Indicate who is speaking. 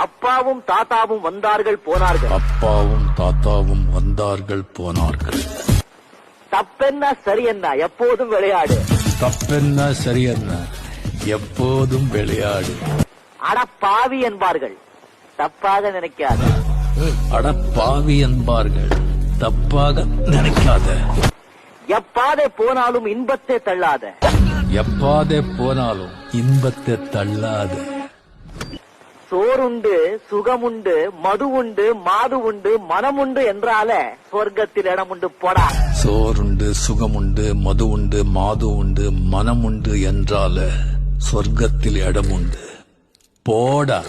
Speaker 1: அப்பாவும் தாத்தாவும் வந்தார்கள் போனார்கள்.
Speaker 2: அப்பாவும் தாத்தாவும் வந்தார்கள் போனார்கள்.
Speaker 1: தப்பென்ன சரி என்ன எப்போதும் விளையாடு.
Speaker 2: தப்பென்ன சரி என்ன எப்போதும் விளையாடு.
Speaker 1: அட பாவி என்பார்கள், தப்பாக நினைக்காத.
Speaker 2: அட பாவி என்பார்கள், தப்பாக நினைக்காத.
Speaker 1: எப்பாதே போனாலும் இன்பத்தை தள்ளாத.
Speaker 2: எப்பாதே போனாலும் இன்பத்தை தள்ளாத.
Speaker 1: சோறுண்டு சுகமுண்டு மது உண்டு மாது உண்டு மனமுண்டு என்றால சொர்க்கத்தில் இடம் உண்டு போடா.
Speaker 2: சோறுண்டு சுகமுண்டு மது உண்டு மாது உண்டு மனமுண்டு என்றால சொர்க்கத்தில் இடம் உண்டு போடா.